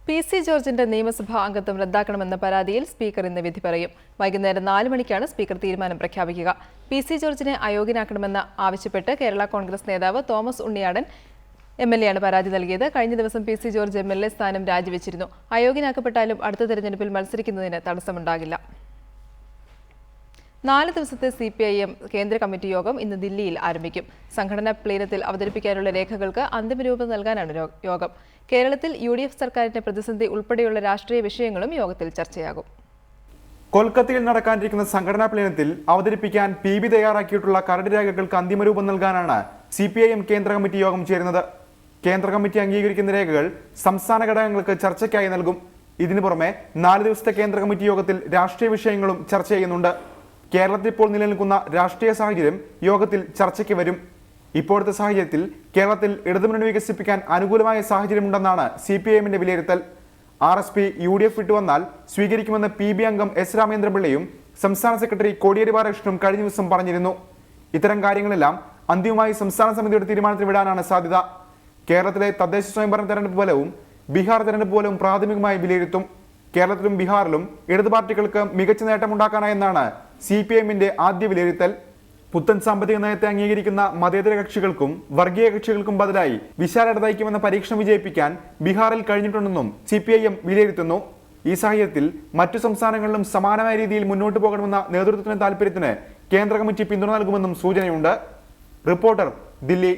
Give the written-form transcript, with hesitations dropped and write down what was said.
PC. ജോർജിന്റെ നിയമസഭാ അംഗത്വം റദ്ദാക്കണമെന്ന പരാതിയിൽ സ്പീക്കർ ഇന്ന് വിധി പറയും. വൈകുന്നേരം 4 മണിക്കാണ് സ്പീക്കർ തീരുമാനം പ്രഖ്യാപിക്കുക. പി.സി. ജോർജിനെ അയോഗ്യനാക്കണമെന്ന് ആവശ്യപ്പെട്ട് കേരള കോൺഗ്രസ് നേതാവ് തോമസ് ഉണ്ണിയാടൻ MLA ആണ് പരാതി നൽകിയത്. കഴിഞ്ഞ ദിവസം പി.സി. ജോർജ് MLA സ്ഥാനം രാജിവെച്ചിരുന്നു. അയോഗ്യനാക്കപ്പെട്ടാലും അടുത്ത തെരഞ്ഞെടുപ്പിൽ മത്സരിക്കുന്നതിന് തടസ്സമുണ്ടാകില്ല. 4 ദിവസത്തെ CPIM കേന്ദ്ര കമ്മിറ്റി യോഗം ഇന്ന് ദില്ലിയിൽ ആരംഭിക്കും. സംഘടനാ പ്ലീനത്തിൽ അവതരിപ്പിക്കാനുള്ള രേഖകൾക്ക് അന്തിമരൂപം നൽകാനാണ് യോഗം. കേരളത്തിൽ UDF സർക്കാരിന്റെ പ്രതിസന്ധി ഉൾപ്പെടെയുള്ള രാഷ്ട്രീയ വിഷയങ്ങളും യോഗത്തിൽ ചർച്ചയാകും. കൊൽക്കത്തയിൽ നടക്കാനിരിക്കുന്ന സംഘടനാ പ്ലീനത്തിൽ അവതരിപ്പിക്കാൻ PB തയ്യാറാക്കിയിട്ടുള്ള കരട് രേഖകൾക്ക് അന്തിമരൂപം നൽകാനാണ് CPIM കേന്ദ്ര കമ്മിറ്റി യോഗം ചേരുന്നത്. കേന്ദ്ര കമ്മിറ്റി അംഗീകരിക്കുന്ന രേഖകൾ സംസ്ഥാന ഘടകങ്ങൾക്ക് ചർച്ചയ്ക്കായി നൽകും. ഇതിനു പുറമെ 4 ദിവസത്തെ കേന്ദ്ര കമ്മിറ്റി യോഗത്തിൽ രാഷ്ട്രീയ വിഷയങ്ങളും ചർച്ച ചെയ്യുന്നുണ്ട്. കേരളത്തിൽ ഇപ്പോൾ നിലനിൽക്കുന്ന രാഷ്ട്രീയ സാഹചര്യം യോഗത്തിൽ ചർച്ചയ്ക്ക് വരും. ഇപ്പോഴത്തെ സാഹചര്യത്തിൽ കേരളത്തിൽ ഇടതുമുന്നണി വികസിപ്പിക്കാൻ അനുകൂലമായ സാഹചര്യമുണ്ടെന്നാണ് CPIMന്റെ വിലയിരുത്തൽ. RSP UDF വിട്ടുവന്നാൽ സ്വീകരിക്കുമെന്ന് PB അംഗം S. രാമേന്ദ്രപിള്ളയും സംസ്ഥാന സെക്രട്ടറി കോടിയേരി ബാലകൃഷ്ണനും കഴിഞ്ഞ ദിവസം പറഞ്ഞിരുന്നു. ഇത്തരം കാര്യങ്ങളെല്ലാം അന്തിമമായി സംസ്ഥാന സമിതിയുടെ തീരുമാനത്തിൽ വിടാനാണ് സാധ്യത. കേരളത്തിലെ തദ്ദേശ സ്വയംഭരണ തെരഞ്ഞെടുപ്പ് ഫലവും ബീഹാർ തെരഞ്ഞെടുപ്പ് ഫലവും പ്രാഥമികമായി വിലയിരുത്തും. കേരളത്തിലും ബീഹാറിലും ഇടതു പാർട്ടികൾക്ക് മികച്ച നേട്ടമുണ്ടാക്കാനായെന്നാണ് CPIMന്റെ ആദ്യ വിലയിരുത്തൽ. പുത്തൻ സാമ്പത്തിക നയത്തെ അംഗീകരിക്കുന്ന മതേതര കക്ഷികൾക്കും വർഗീയ കക്ഷികൾക്കും ബദലായി വിശാല ഇടനയിക്കുമെന്ന പരീക്ഷണം വിജയിപ്പിക്കാൻ ബീഹാറിൽ കഴിഞ്ഞിട്ടുണ്ടെന്നും CPIM വിലയിരുത്തുന്നു. ഈ സാഹചര്യത്തിൽ മറ്റു സംസ്ഥാനങ്ങളിലും സമാനമായ രീതിയിൽ മുന്നോട്ട് പോകണമെന്ന നേതൃത്വത്തിന്റെ താൽപര്യത്തിന് കേന്ദ്ര കമ്മിറ്റി പിന്തുണ നൽകുമെന്നും സൂചനയുണ്ട്. റിപ്പോർട്ടർ, ദില്ലി.